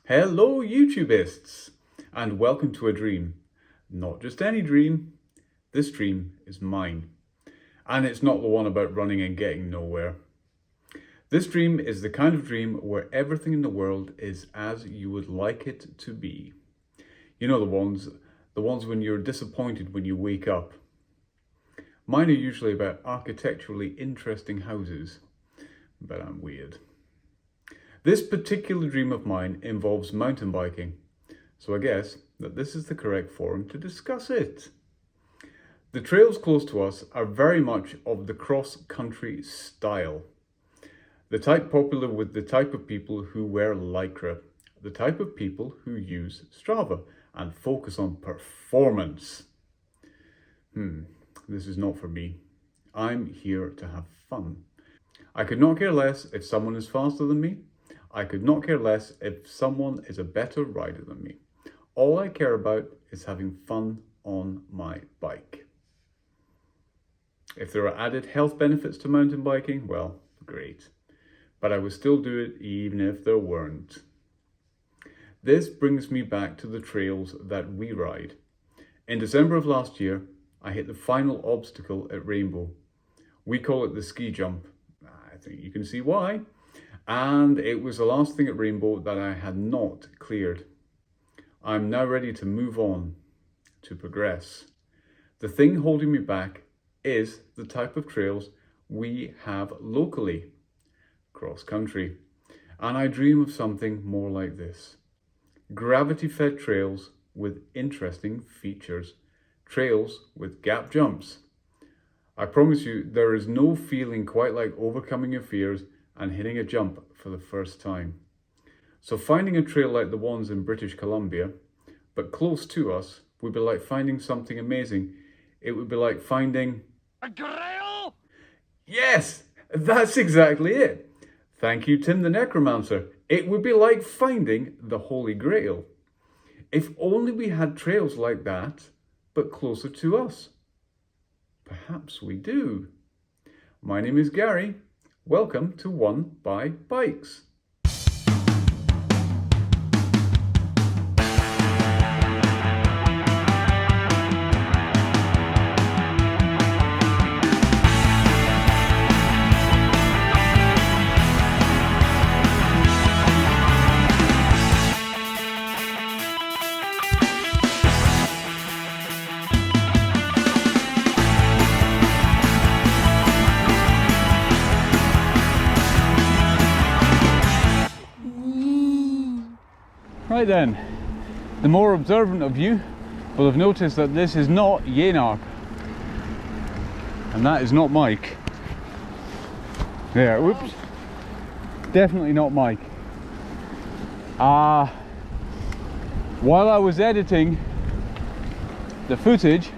Hello YouTubists, and welcome to a dream. Not just any dream, this dream is mine. And it's not the one about running and getting nowhere. This dream is the kind of dream where everything in the world is as you would like it to be. You know, the ones when you're disappointed when you wake up. Mine are usually about architecturally interesting houses, but I'm weird. This particular dream of mine involves mountain biking, so I guess that this is the correct forum to discuss it. The trails close to us are very much of the cross-country style. The type popular with the type of people who wear lycra, the type of people who use Strava and focus on performance. This is not for me. I'm here to have fun. I could not care less if someone is faster than me. I could not care less if someone is a better rider than me. All I care about is having fun on my bike. If there are added health benefits to mountain biking, well, great. But I would still do it even if there weren't. This brings me back to the trails that we ride. In December of last year, I hit the final obstacle at Rainbow. We call it the ski jump. I think you can see why. And it was the last thing at Rainbow that I had not cleared. I'm now ready to move on, to progress. The thing holding me back is the type of trails we have locally, cross-country. And I dream of something more like this. Gravity-fed trails with interesting features. Trails with gap jumps. I promise you, there is no feeling quite like overcoming your fears and hitting a jump for the first time. So finding a trail like the ones in British Columbia, but close to us, would be like finding something amazing. It would be like finding a grail? Yes, that's exactly it. Thank you, Tim the Necromancer. It would be like finding the Holy Grail. If only we had trails like that, but closer to us. Perhaps we do. My name is Gary. Welcome to One by Bikes. Right then, the more observant of you will have noticed that this is not Genarp, and that is not Mike. There, whoops, definitely not Mike. While I was editing the footage,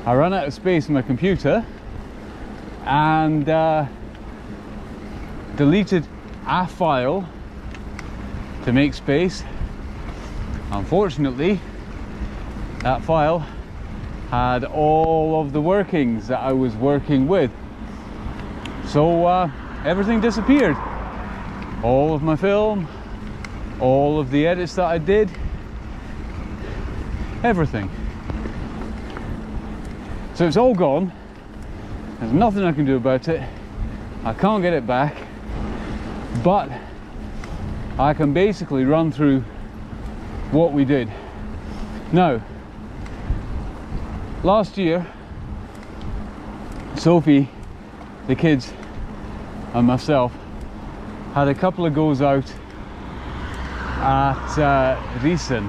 I ran out of space in my computer and deleted a file to make space. Unfortunately, that file had all of the workings that I was working with, so everything disappeared. All of my film, all of the edits that I did, everything. So it's all gone. There's nothing I can do about it. I can't get it back, but I can basically run through what we did. Now, last year, Sophie, the kids, and myself had a couple of goes out at Riesen.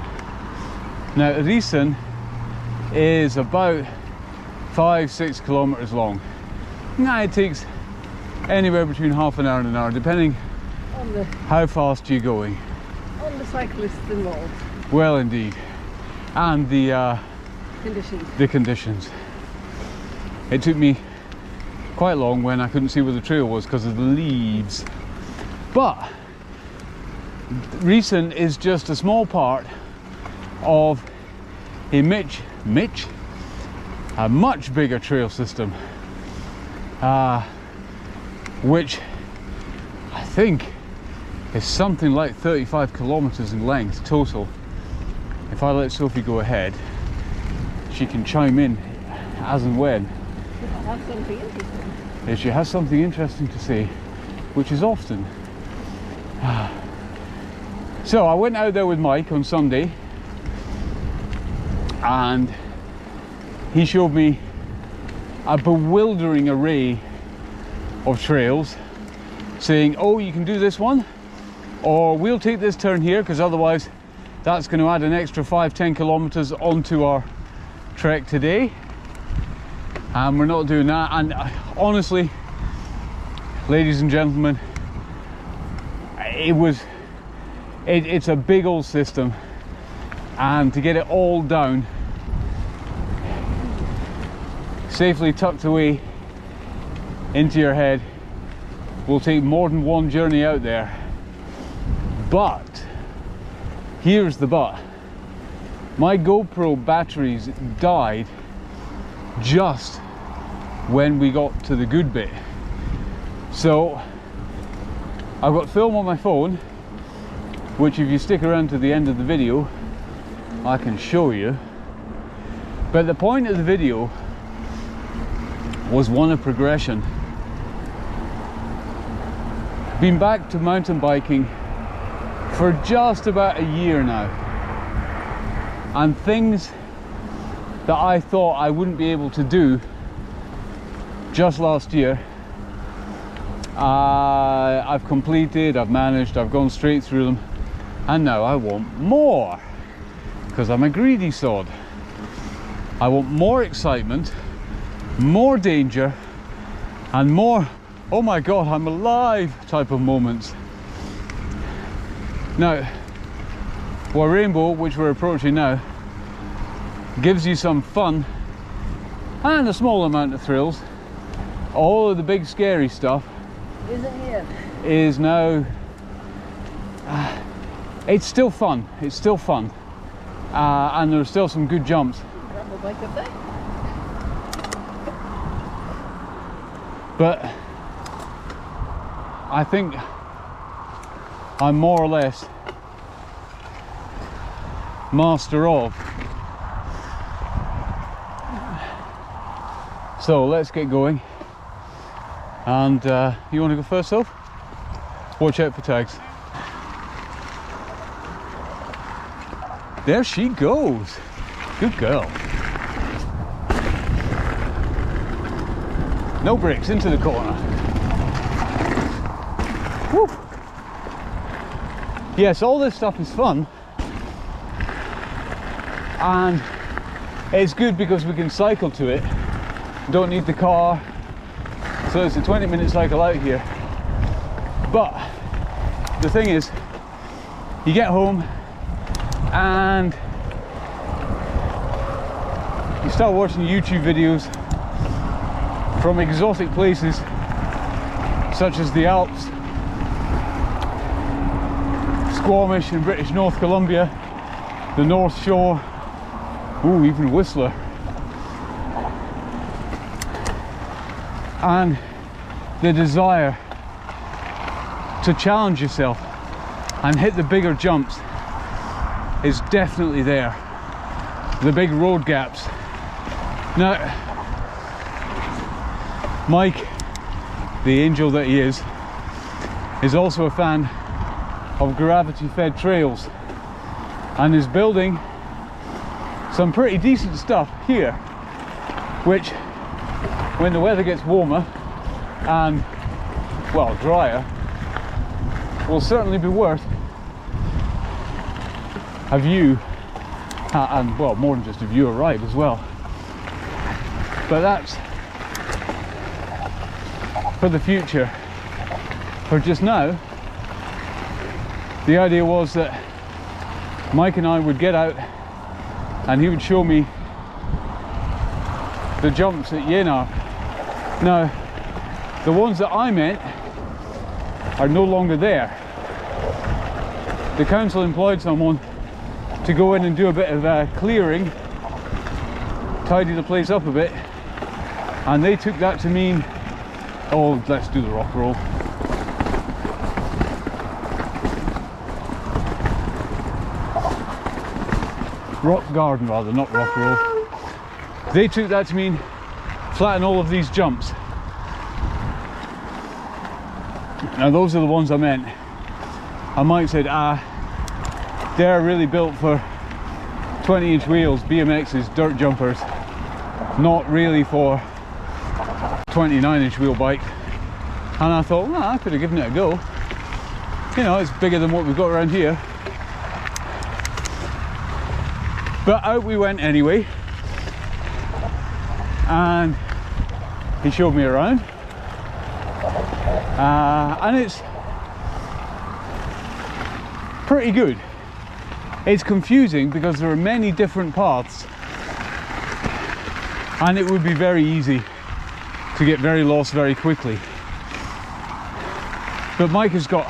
Now, Riesen is about 5-6 kilometers long. Now, it takes anywhere between half an hour and an hour, depending on how fast you're going. On the cyclists involved. Well, indeed. And the conditions. It took me quite long when I couldn't see where the trail was because of the leaves. But Riesen is just a small part of a much bigger trail system, which I think is something like 35 kilometers in length total. If I let Sophie go ahead, she can chime in as and when. I have something interesting. If she has something interesting to say, which is often. So I went out there with Mike on Sunday, and he showed me a bewildering array of trails, saying, oh, you can do this one, or we'll take this turn here, because otherwise that's going to add an extra 5-10 kilometers onto our trek today, and we're not doing that. And honestly, ladies and gentlemen, it's a big old system, and to get it all down safely tucked away into your head will take more than one journey out there. But here's the but: my GoPro batteries died just when we got to the good bit. So I've got film on my phone, which if you stick around to the end of the video I can show you. But the point of the video was one of progression. Been back to mountain biking for just about a year now, and things that I thought I wouldn't be able to do just last year, I've completed, I've managed, I've gone straight through them, and now I want more, because I'm a greedy sod. I want more excitement, more danger, and more oh my god, I'm alive type of moments. Now, Rainbow, which we're approaching now, gives you some fun and a small amount of thrills. All of the big scary stuff is now it's still fun. It's still fun, and there's still some good jumps. But I think I'm more or less master of. So let's get going. And you want to go first, Soph? Watch out for tags. There she goes. Good girl. No brakes, into the corner. Woo. Yes, all this stuff is fun. And it's good because we can cycle to it. Don't need the car. So it's a 20-minute cycle out here. But the thing is, you get home and you start watching YouTube videos from exotic places such as the Alps, Squamish in British North Columbia, the North Shore, ooh, even Whistler. And the desire to challenge yourself and hit the bigger jumps is definitely there. The big road gaps. Now, Mike, the angel that he is also a fan of gravity-fed trails and is building some pretty decent stuff here, which when the weather gets warmer and, well, drier, will certainly be worth a view, and, well, more than just a view, a ride as well. But that's for the future. For just now, the idea was that Mike and I would get out and he would show me the jumps at Genarp. Now, the ones that I meant are no longer there. The council employed someone to go in and do a bit of clearing, tidy the place up a bit, and they took that to mean, oh, let's do the rock roll. rock garden, rather, not rock roll. They took that to mean flatten all of these jumps. Now those are the ones I meant. And Mike said, they're really built for 20-inch wheels, BMXs, dirt jumpers, not really for 29-inch wheel bike. And I thought, well, I could have given it a go. You know, it's bigger than what we've got around here. But out we went anyway. And he showed me around. And it's pretty good. It's confusing because there are many different paths. And it would be very easy to get very lost very quickly. But Mike has got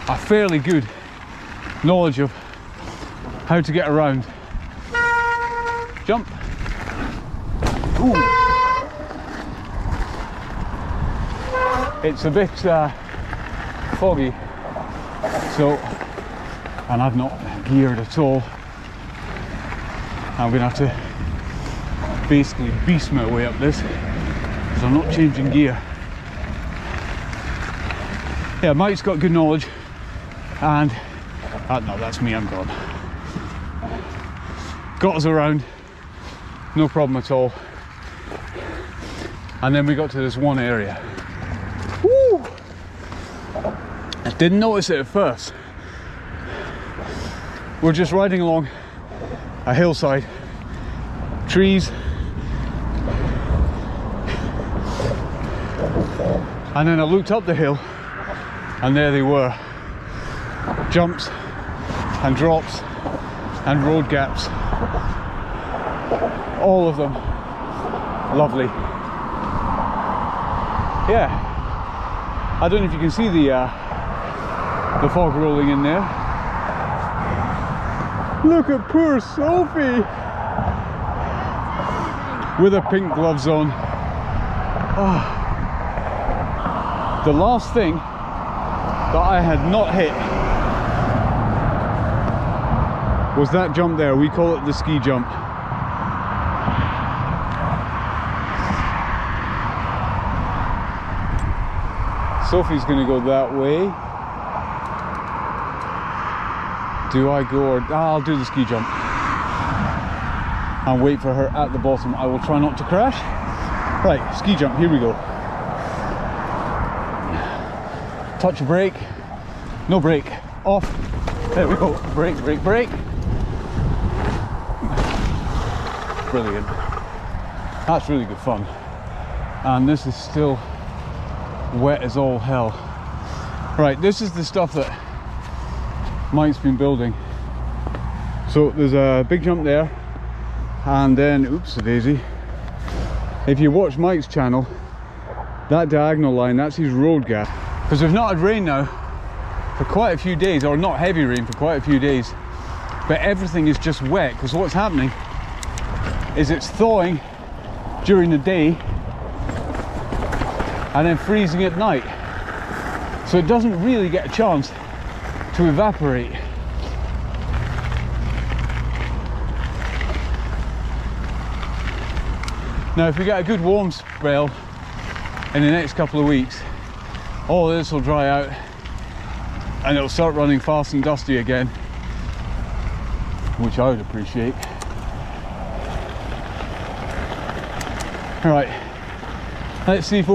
a fairly good knowledge of how to get around. Jump. Ooh. It's a bit foggy, so, and I've not geared at all. I'm gonna have to basically beast my way up this because I'm not changing gear. Yeah, Mike's got good knowledge, and no, that's me, I'm gone. Got us around, no problem at all. And then we got to this one area. Woo! I didn't notice it at first. We're just riding along a hillside, trees, and then I looked up the hill, and there they were. Jumps and drops and road gaps. All of them lovely. Yeah, I don't know if you can see the fog rolling in there. Look at poor Sophie with her pink gloves on. Oh. The last thing that I had not hit was that jump there. We call it the ski jump. Sophie's gonna go that way. Do I go or I'll do the ski jump and wait for her at the bottom. I will try not to crash. Right, ski jump, here we go. Touch a brake, no brake, off. There we go, brake, brake, brake. Brilliant. That's really good fun. And this is still wet as all hell. Right, this is the stuff that Mike's been building. So there's a big jump there, and then, oops, a daisy. If you watch Mike's channel, that diagonal line, that's his road gap. Because we've not had rain now for quite a few days, or not heavy rain for quite a few days, but everything is just wet because what's happening is it's thawing during the day and then freezing at night, so it doesn't really get a chance to evaporate. Now if we get a good warm spell in the next couple of weeks, all this will dry out and it'll start running fast and dusty again, which I would appreciate. Right, let's see if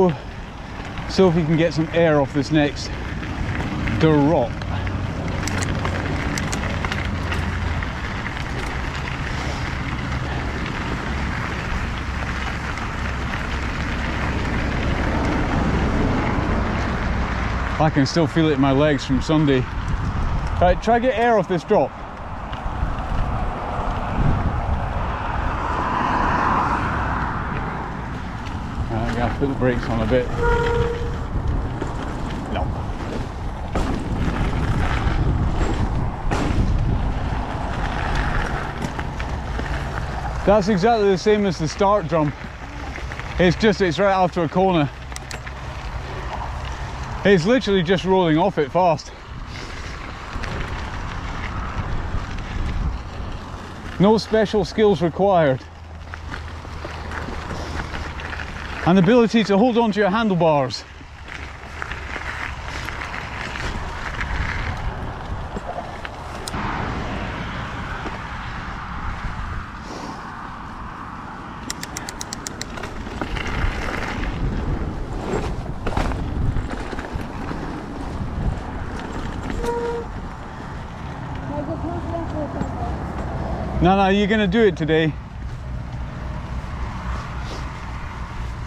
Sophie can get some air off this next drop. I can still feel it in my legs from Sunday. Right, try to get air off this drop. Right, I'm gonna put the brakes on a bit. No. That's exactly the same as the start jump. It's just, it's right after a corner. It's literally just rolling off it fast. No special skills required. An ability to hold on to your handlebars. No, you're gonna do it today.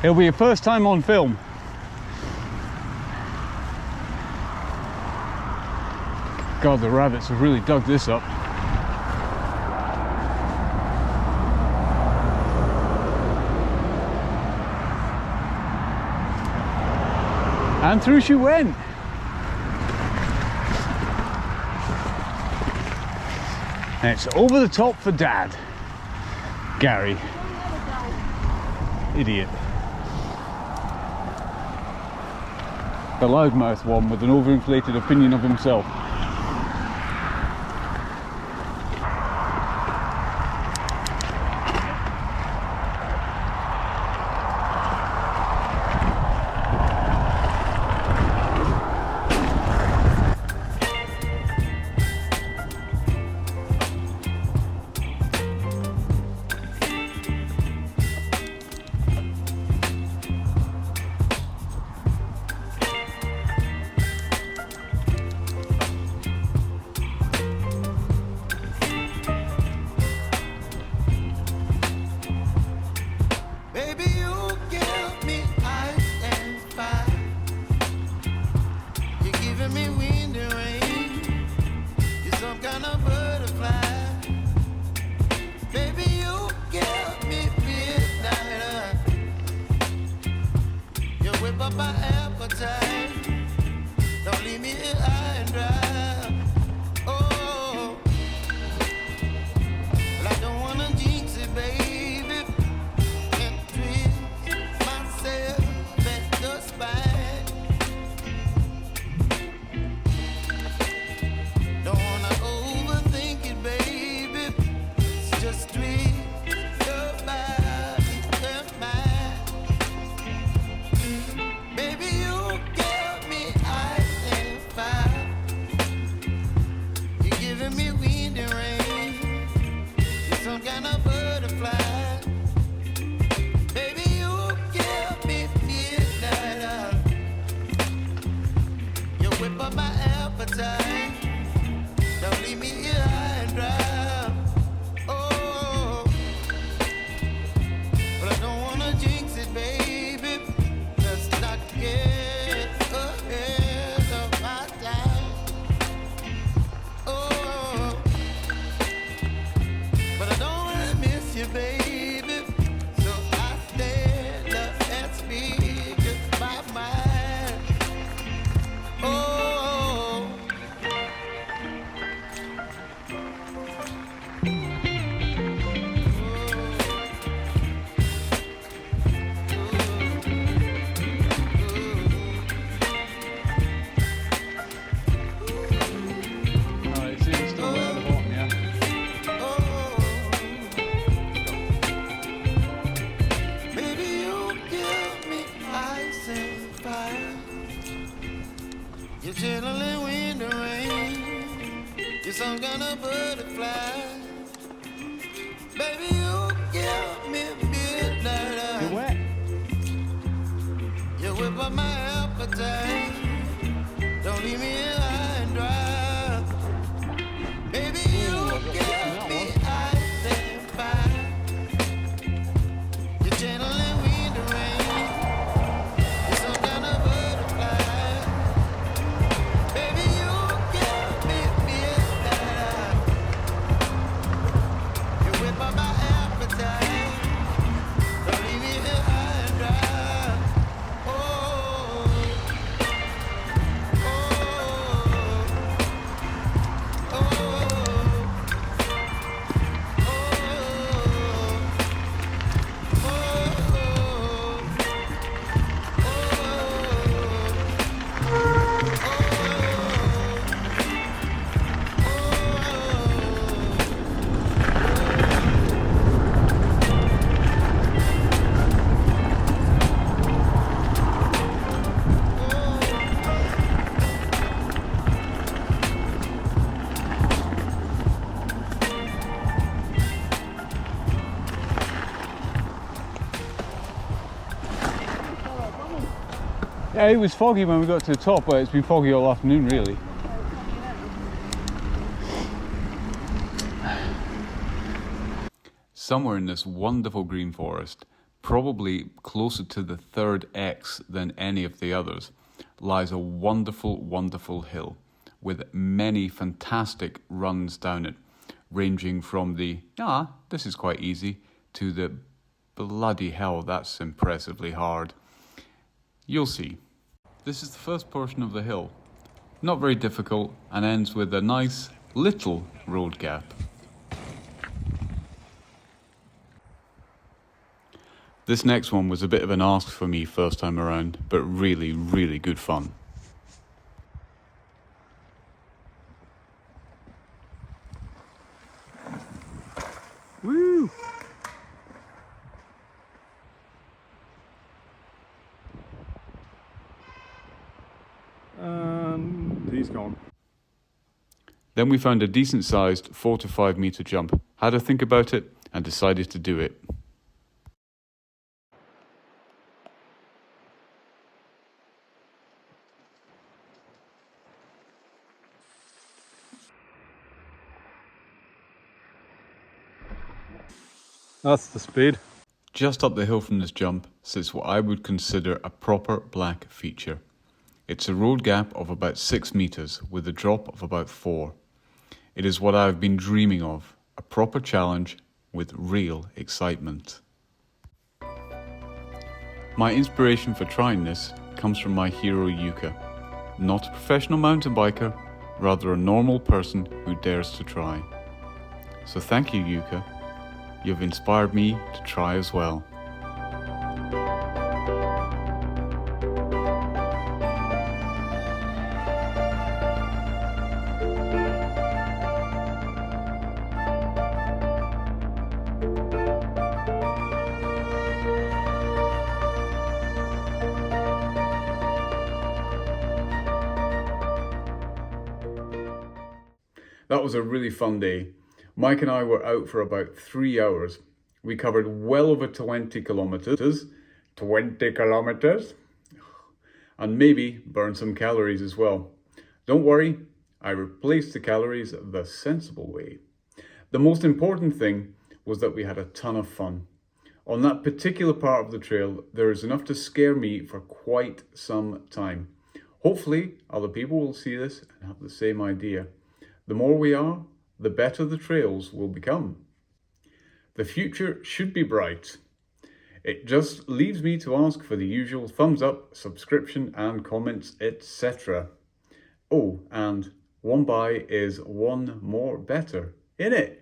It'll be your first time on film. God, the rabbits have really dug this up. And through she went. And it's over the top for Dad. Gary. Idiot. The loudmouth one with an overinflated opinion of himself. Some kind of butterfly. Baby, you give me midnight. You're wet. You whip up my appetite. Don't leave me here high and dry. Baby, you give me ice and fire. You're channeling wind and rain. You're some kind of butterfly. Baby, you give me midnight. You whip up my appetite. Don't leave me here high and dry. Oh, oh, Yeah, it was foggy when we got to the top, but it's been foggy all afternoon, really. Somewhere in this wonderful green forest, probably closer to the third X than any of the others, lies a wonderful, wonderful hill with many fantastic runs down it, ranging from the, this is quite easy, to the bloody hell, that's impressively hard. You'll see. This is the first portion of the hill. Not very difficult and ends with a nice little road gap. This next one was a bit of an ask for me first time around, but really, really good fun. Woo! And he's gone. Then we found a decent sized 4 to 5 meter jump, had a think about it, and decided to do it. That's the speed. Just up the hill from this jump sits what I would consider a proper black feature. It's a road gap of about 6 meters with a drop of about 4. It is what I have been dreaming of, a proper challenge with real excitement. My inspiration for trying this comes from my hero Yuka, not a professional mountain biker, rather a normal person who dares to try. So thank you, Yuka. You've inspired me to try as well. That was a really fun day. Mike and I were out for about 3 hours. We covered well over 20 kilometers. 20 kilometers? And maybe burned some calories as well. Don't worry, I replaced the calories the sensible way. The most important thing was that we had a ton of fun. On that particular part of the trail, there is enough to scare me for quite some time. Hopefully, other people will see this and have the same idea. The more we are, the better the trails will become. The future should be bright. It just leaves me to ask for the usual thumbs up, subscription and comments, etc. Oh, and one buy is one more better, innit?